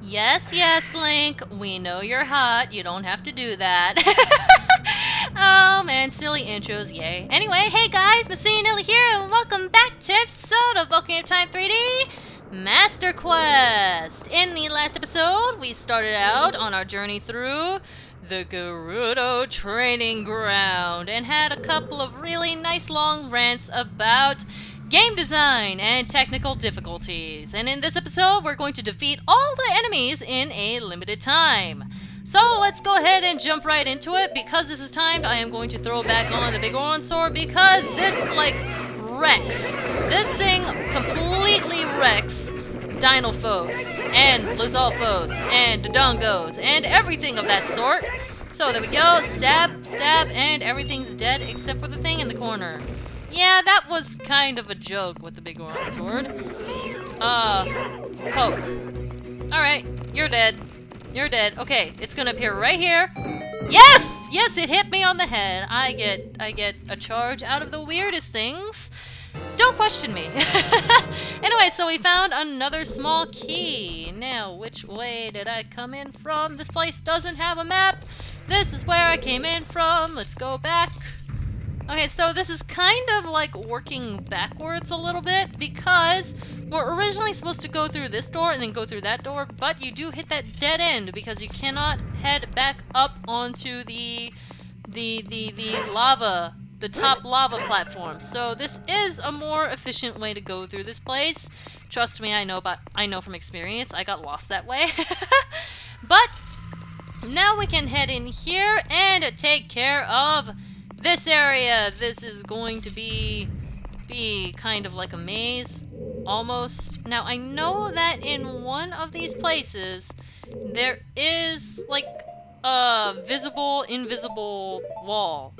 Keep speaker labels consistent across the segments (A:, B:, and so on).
A: Yes, yes, Link. We know you're hot. You don't have to do that. Oh man, silly intros, yay. Anyway, hey guys, MasaeAnela here, and welcome back to episode of Ocarina of Time 3D Master Quest. In the last episode, we started out on our journey through the Gerudo Training Ground and had a couple of really nice long rants about game design and technical difficulties. And in this episode, we're going to defeat all the enemies in a limited time. So let's go ahead and jump right into it. Because this is timed, I am going to throw back on the big orange sword because this, wrecks. This thing completely wrecks Dinolfos and Lizalfos and Dodongos and everything of that sort. So there we go. Stab, stab, and everything's dead except for the thing in the corner. Yeah, that was kind of a joke with the big orange sword. Poke. Alright, you're dead. You're dead. Okay, it's gonna appear right here. Yes! Yes, it hit me on the head. I get a charge out of the weirdest things. Don't question me. Anyway, so we found another small key. Now, which way did I come in from? This place doesn't have a map. This is where I came in from. Let's go back. Okay, so this is kind of like working backwards a little bit because we're originally supposed to go through this door and then go through that door, but you do hit that dead end because you cannot head back up onto the lava, the top lava platform. So this is a more efficient way to go through this place. Trust me, I know from experience. I got lost that way. But now we can head in here and take care of this area. This is going to be kind of like a maze, almost. Now, I know that in one of these places, there is, like, a visible, invisible wall.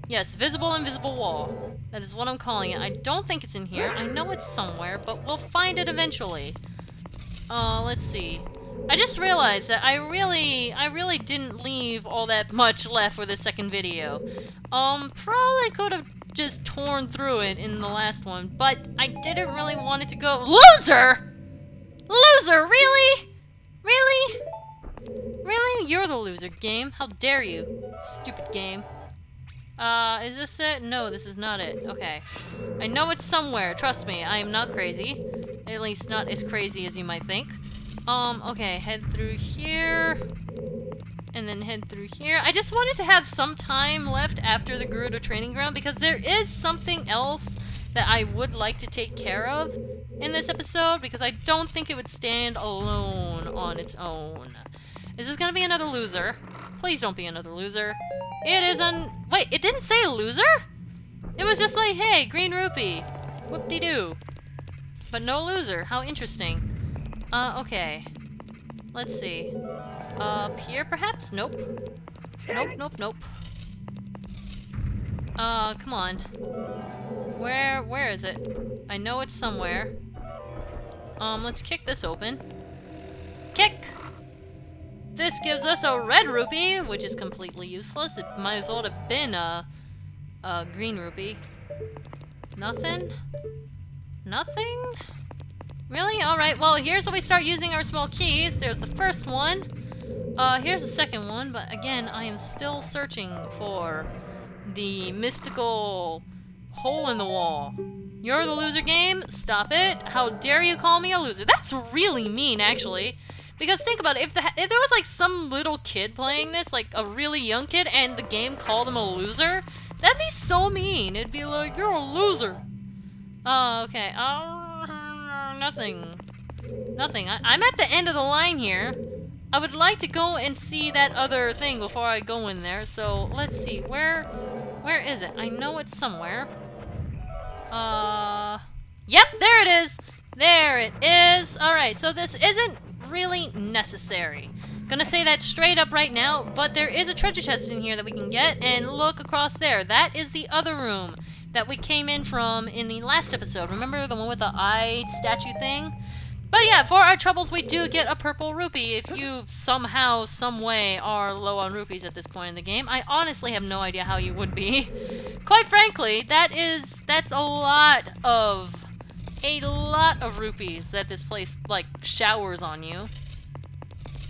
A: Yes, visible, invisible wall. That is what I'm calling it. I don't think it's in here. I know it's somewhere, but we'll find it eventually. Let's see. I just realized that I really didn't leave all that much left for the second video. Probably could have just torn through it in the last one, but I didn't really want it to go. Loser! Loser, really? Really? Really? You're the loser, game. How dare you? Stupid game. Is this it? No, this is not it. Okay. I know it's somewhere. Trust me, I am not crazy. At least not as crazy as you might think. Okay, head through here, and then head through here. I just wanted to have some time left after the Gerudo Training Ground because there is something else that I would like to take care of in this episode because I don't think it would stand alone on its own. Is this gonna be another loser? Please don't be another loser. It is wait, it didn't say loser? It was just like, hey, green rupee. Whoop-de-doo. But no loser. How interesting. Okay. Let's see. Up here, perhaps? Nope. Nope, nope, nope. Come on. Where is it? I know it's somewhere. Let's kick this open. Kick! This gives us a red rupee, which is completely useless. It might as well have been a green rupee. Nothing? Nothing? Really? Alright, well, here's where we start using our small keys. There's the first one. Here's the second one, but again, I am still searching for the mystical hole in the wall. You're the loser, game? Stop it. How dare you call me a loser? That's really mean, actually. Because think about it, if there was, like, some little kid playing this, like, a really young kid, and the game called him a loser, that'd be so mean. It'd be like, you're a loser. Okay. Nothing. Nothing. I'm at the end of the line here. I would like to go and see that other thing before I go in there. So, let's see. Where is it? I know it's somewhere. Yep, there it is. There it is. Alright, so this isn't really necessary. Gonna say that straight up right now, but there is a treasure chest in here that we can get, and look across there. That is the other room that we came in from in the last episode. Remember the one with the eye statue thing? But yeah, for our troubles, we do get a purple rupee if you somehow, some way are low on rupees at this point in the game. I honestly have no idea how you would be. Quite frankly, that's a lot of rupees that this place, like, showers on you.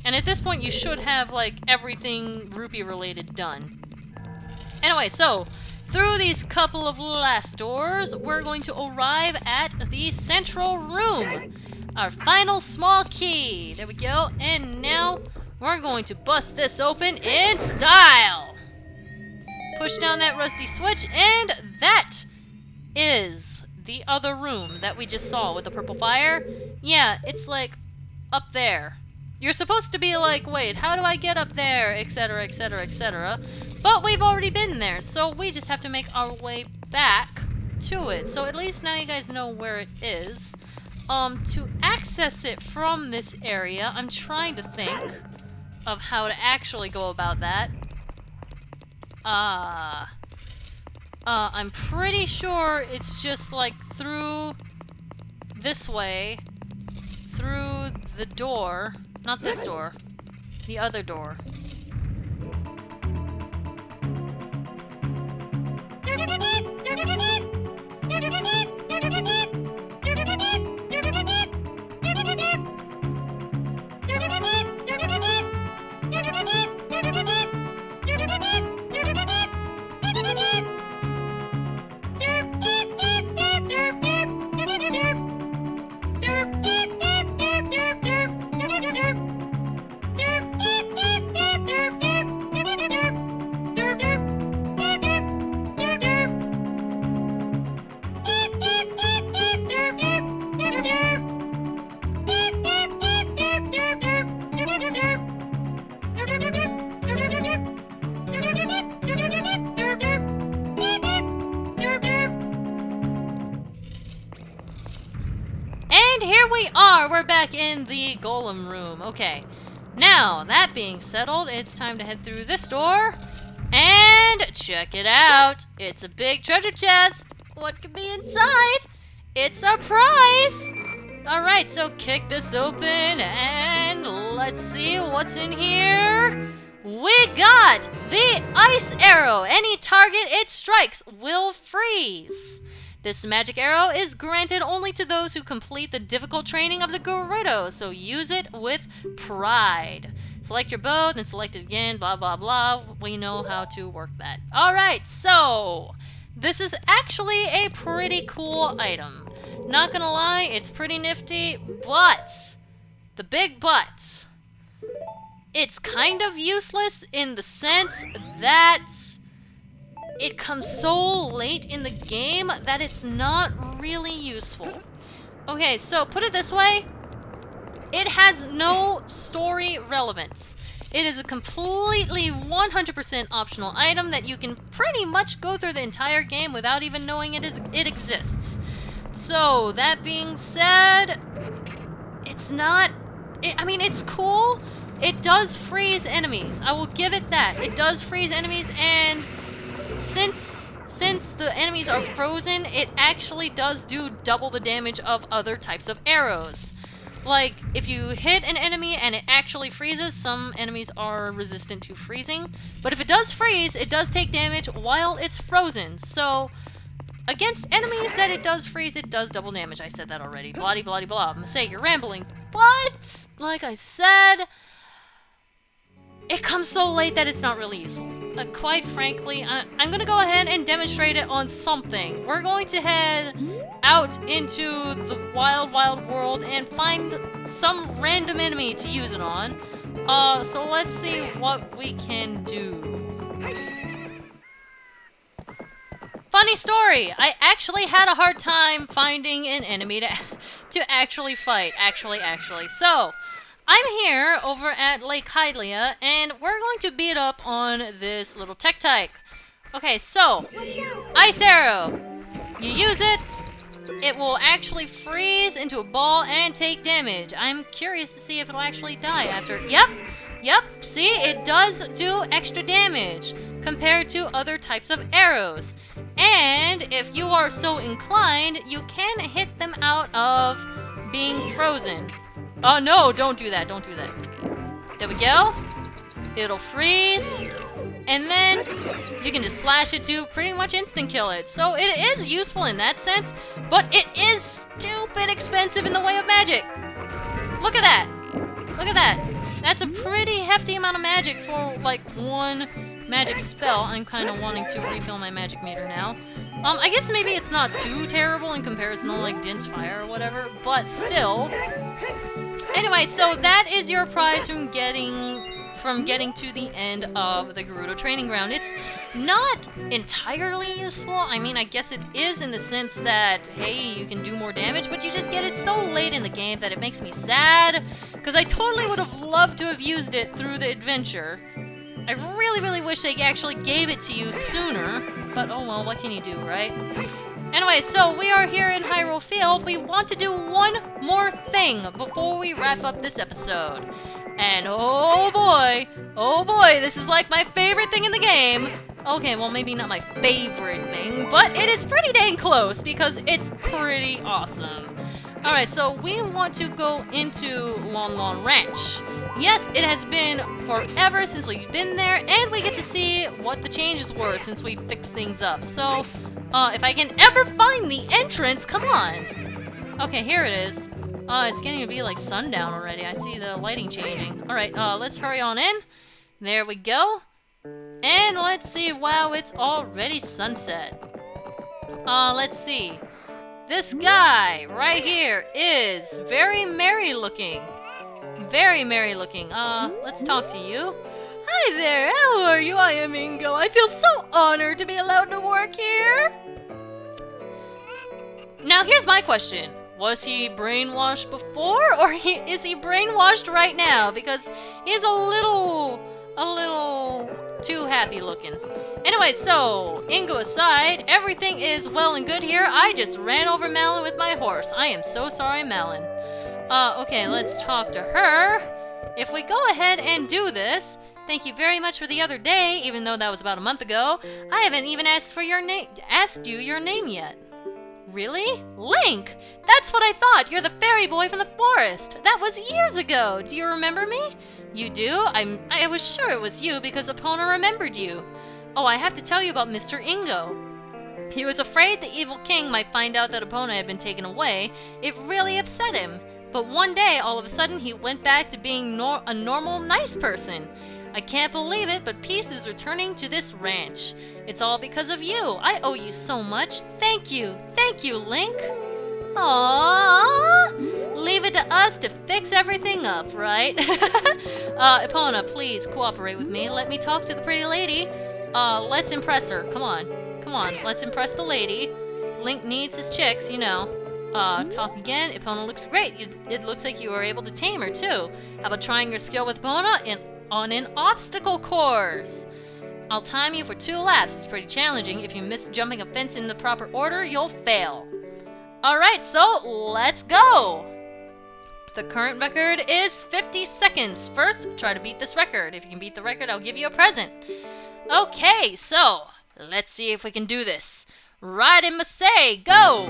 A: And at this point, you should have, like, everything rupee-related done. Anyway, so, through these couple of last doors, we're going to arrive at the central room. Our final small key. There we go. And now, we're going to bust this open in style. Push down that rusty switch, and that is the other room that we just saw with the purple fire. Yeah, it's like up there. You're supposed to be like, wait, how do I get up there, etc., etc., etc. But we've already been there, so we just have to make our way back to it. So at least now you guys know where it is. To access it from this area, I'm trying to think of how to actually go about that. I'm pretty sure it's just like through this way, through the door, not this door, the other door. We're back in the golem room. Okay. Now, that being settled, it's time to head through this door. And check it out. It's a big treasure chest. What could be inside? It's a prize. Alright, so kick this open and let's see what's in here. We got the ice arrow. Any target it strikes will freeze. This magic arrow is granted only to those who complete the difficult training of the Gerudo, so use it with pride. Select your bow, then select it again, blah blah blah. We know how to work that. Alright, so this is actually a pretty cool item. Not gonna lie, it's pretty nifty, but the big but, it's kind of useless in the sense that it comes so late in the game that it's not really useful. Okay, so put it this way. It has no story relevance. It is a completely 100% optional item that you can pretty much go through the entire game without even knowing it exists. So, that being said, it's not... I mean, it's cool. It does freeze enemies. I will give it that. It does freeze enemies, and since the enemies are frozen, it actually does do double the damage of other types of arrows. Like, if you hit an enemy and it actually freezes, some enemies are resistant to freezing. But if it does freeze, it does take damage while it's frozen. So, against enemies that it does freeze, it does double damage. I said that already. Blah, blah, blah. Masay, you're rambling. But, like I said, it comes so late that it's not really useful. Quite frankly, I'm going to go ahead and demonstrate it on something. We're going to head out into the wild, wild world and find some random enemy to use it on. So let's see what we can do. Funny story, I actually had a hard time finding an enemy to actually fight. Actually. So, I'm here over at Lake Hylia, and we're going to beat up on this little tech-tyke. Okay, so, ice arrow. You use it, it will actually freeze into a ball and take damage. I'm curious to see if it'll actually die after. Yep, see, it does do extra damage compared to other types of arrows. And if you are so inclined, you can hit them out of being frozen. Oh no, don't do that. There we go. It'll freeze. And then you can just slash it to pretty much instant kill it. So it is useful in that sense, but it is stupid expensive in the way of magic. Look at that. That's a pretty hefty amount of magic for, like, one magic spell. I'm kind of wanting to refill my magic meter now. I guess maybe it's not too terrible in comparison to, like, Din's Fire or whatever, but still. Anyway, so that is your prize from getting to the end of the Gerudo Training Ground. It's not entirely useful. I mean, I guess it is in the sense that, hey, you can do more damage, but you just get it so late in the game that it makes me sad, because I totally would have loved to have used it through the adventure. I really, really wish they actually gave it to you sooner, but oh well, what can you do, right? Anyway, so we are here in Hyrule Field. We want to do one more thing before we wrap up this episode. And oh boy, this is like my favorite thing in the game. Okay, well maybe not my favorite thing, but it is pretty dang close because it's pretty awesome. Alright, so we want to go into Lon Lon Ranch. Yes, it has been forever since we've been there, and we get to see what the changes were since we fixed things up. So, if I can ever find the entrance, come on! Okay, here it is. It's getting to be like sundown already. I see the lighting changing. Alright, let's hurry on in. There we go. And let's see, wow, it's already sunset. Let's see. This guy right here is very merry looking. Very merry looking. Let's talk to you. Hi there, how are you? I am Ingo. I feel so honored to be allowed to work here. Now, here's my question. Was he brainwashed before, or is he brainwashed right now? Because he's a little too happy looking. Anyway, so, Ingo aside, everything is well and good here. I just ran over Malon with my horse. I am so sorry, Malon. Okay, let's talk to her. If we go ahead and do this, thank you very much for the other day, even though that was about a month ago. I haven't even asked you your name yet. Really? Link! That's what I thought! You're the fairy boy from the forest! That was years ago! Do you remember me? You do? I was sure it was you because Epona remembered you. Oh, I have to tell you about Mr. Ingo. He was afraid the evil king might find out that Epona had been taken away. It really upset him. But one day, all of a sudden, he went back to being a normal, nice person. I can't believe it, but peace is returning to this ranch. It's all because of you. I owe you so much. Thank you. Thank you, Link. Aww. Leave it to us to fix everything up, right? Epona, please cooperate with me. Let me talk to the pretty lady. Let's impress her. Come on. Come on. Let's impress the lady. Link needs his chicks, you know. Talk again. Epona looks great. It looks like you were able to tame her, too. How about trying your skill with Epona on an obstacle course? I'll time you for 2 laps. It's pretty challenging. If you miss jumping a fence in the proper order, you'll fail. Alright, so let's go! The current record is 50 seconds. First, try to beat this record. If you can beat the record, I'll give you a present. Okay, so let's see if we can do this. Ride in Masae, go!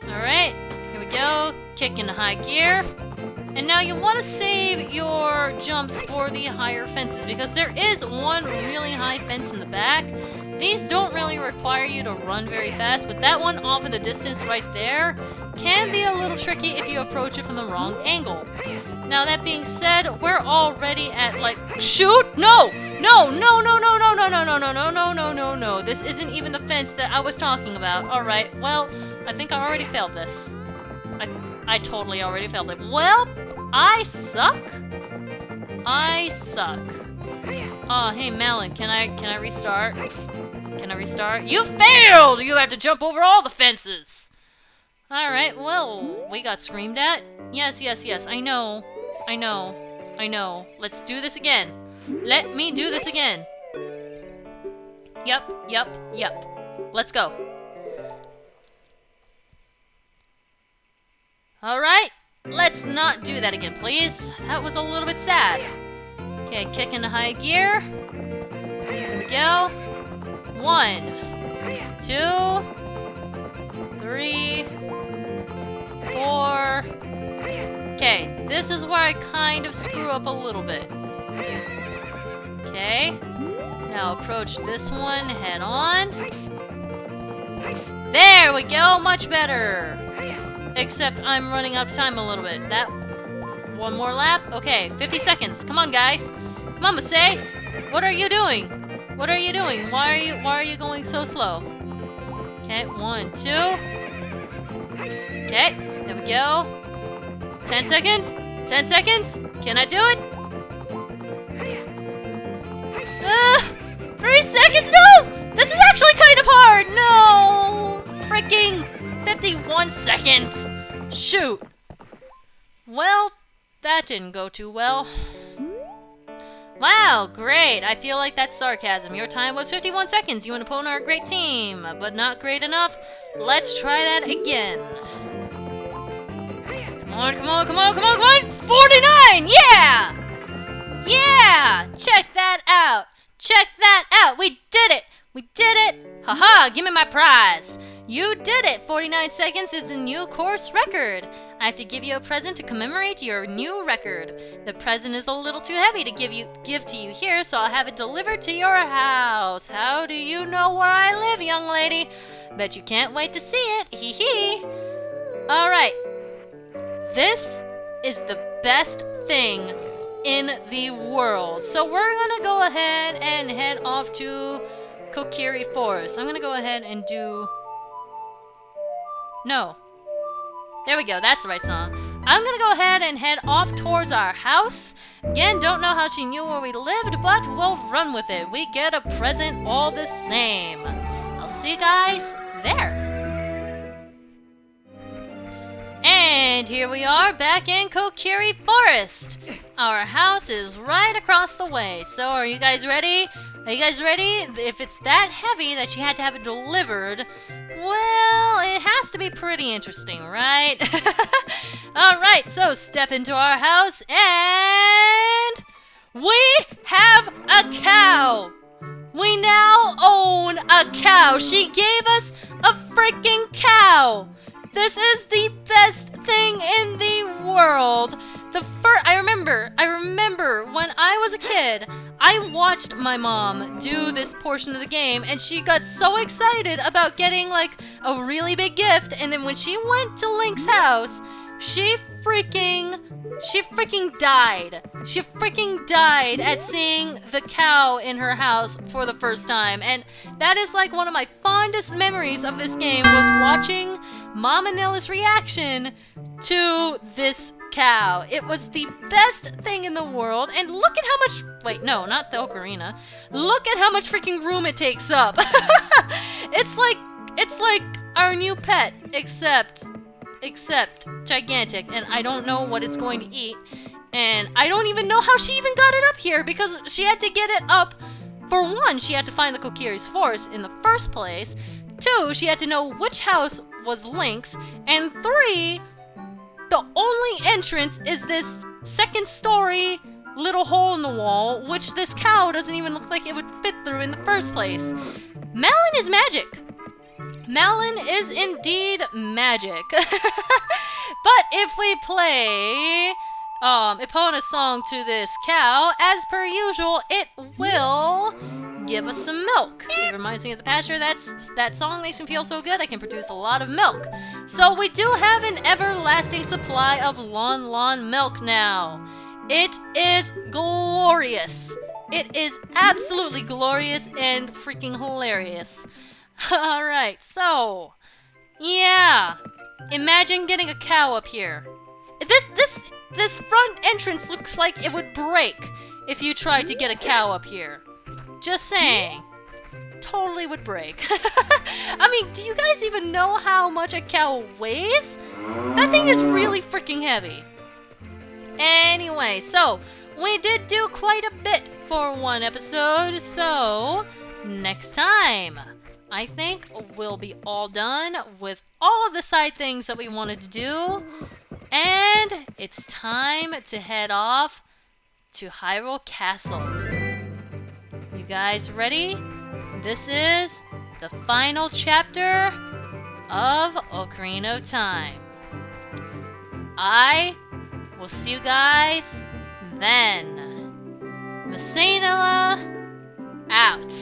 A: Alright, here we go. Kick into high gear. And now you want to save your jumps for the higher fences because there is one really high fence in the back. These don't really require you to run very fast, but that one off in the distance right there can be a little tricky if you approach it from the wrong angle. Now that being said, we're already at like, shoot! No! No, no, no, no, no, no, no, no, no, no, no, no, no, no. This isn't even the fence that I was talking about. Alright, well, I think I already failed this. I totally already failed it. Well, I suck. I suck. Oh, hey, Malon, can I restart? Can I restart? You failed! You have to jump over all the fences! Alright, well, we got screamed at. Yes, yes, yes, I know. I know. I know. Let's do this again. Let me do this again. Yep, yep, yep. Let's go. Alright, let's not do that again, please. That was a little bit sad. Okay, kick into high gear. Here we go. 1, 2, 3, 4. Okay, this is where I kind of screw up a little bit. Okay, now approach this one head on. There we go, much better. Except I'm running out of time a little bit. That One more lap. Okay, 50 seconds. Come on, guys. Come on, Masae. What are you doing? What are you doing? Why are you going so slow? Okay, 1, 2. Okay, there we go. 10 seconds. 10 seconds. Can I do it? 3 seconds. No! This is actually kind of hard. No! Freaking 51 seconds. Shoot. Well, that didn't go too well. Wow, great. I feel like that's sarcasm. Your time was 51 seconds. You and opponent are a great team, but not great enough. Let's try that again. Come on, come on, come on, come on, come on. 49! Yeah! Yeah! Check that out. Check that out. We did it. We did it. Haha, give me my prize. You did it! 49 seconds is the new course record! I have to give you a present to commemorate your new record. The present is a little too heavy to give to you here, so I'll have it delivered to your house. How do you know where I live, young lady? Bet you can't wait to see it. Hee hee! Alright. This is the best thing in the world. So we're gonna go ahead and head off to Kokiri Forest. I'm gonna go ahead and do... No. There we go, that's the right song. I'm gonna go ahead and head off towards our house. Again, don't know how she knew where we lived, but we'll run with it. We get a present all the same. I'll see you guys there. And here we are back in Kokiri Forest. Our house is right across the way. So are you guys ready? Are you guys ready? If it's that heavy that you had to have it delivered, well, it has to be pretty interesting, right? Alright, so step into our house and we have a cow! We now own a cow! She gave us a freaking cow! This is the best thing in the world! I remember when I was a kid, I watched my mom do this portion of the game, and she got so excited about getting, like, a really big gift, and then when she went to Link's house, she freaking died. She freaking died at seeing the cow in her house for the first time, and that is, like, one of my fondest memories of this game, was watching MasaeAnela's reaction to this cow. It was the best thing in the world, and look at how much... Wait, no, not the Ocarina. Look at how much freaking room it takes up. It's like our new pet, except gigantic, and I don't know what it's going to eat, and I don't even know how she even got it up here, because she had to get it up. For one, she had to find the Kokiri Forest in the first place. 2, she had to know which house was Link's, and 3, the only entrance is this second-story little hole in the wall, which this cow doesn't even look like it would fit through in the first place. Malon is magic. Malon is indeed magic. But if we play Epona's song to this cow, as per usual, it will give us some milk. It reminds me of the pasture. That song makes me feel so good. I can produce a lot of milk. So we do have an everlasting supply of Lon Lon milk now. It is glorious. It is absolutely glorious and freaking hilarious. Alright, so yeah. Imagine getting a cow up here. This front entrance looks like it would break if you tried to get a cow up here. Just saying. Totally would break. I mean, do you guys even know how much a cow weighs? That thing is really freaking heavy. Anyway, so we did do quite a bit for one episode, so next time I think we'll be all done with all of the side things that we wanted to do, and it's time to head off to Hyrule Castle. You guys ready? This is the final chapter of Ocarina of Time. I will see you guys then. MasaeAnela out.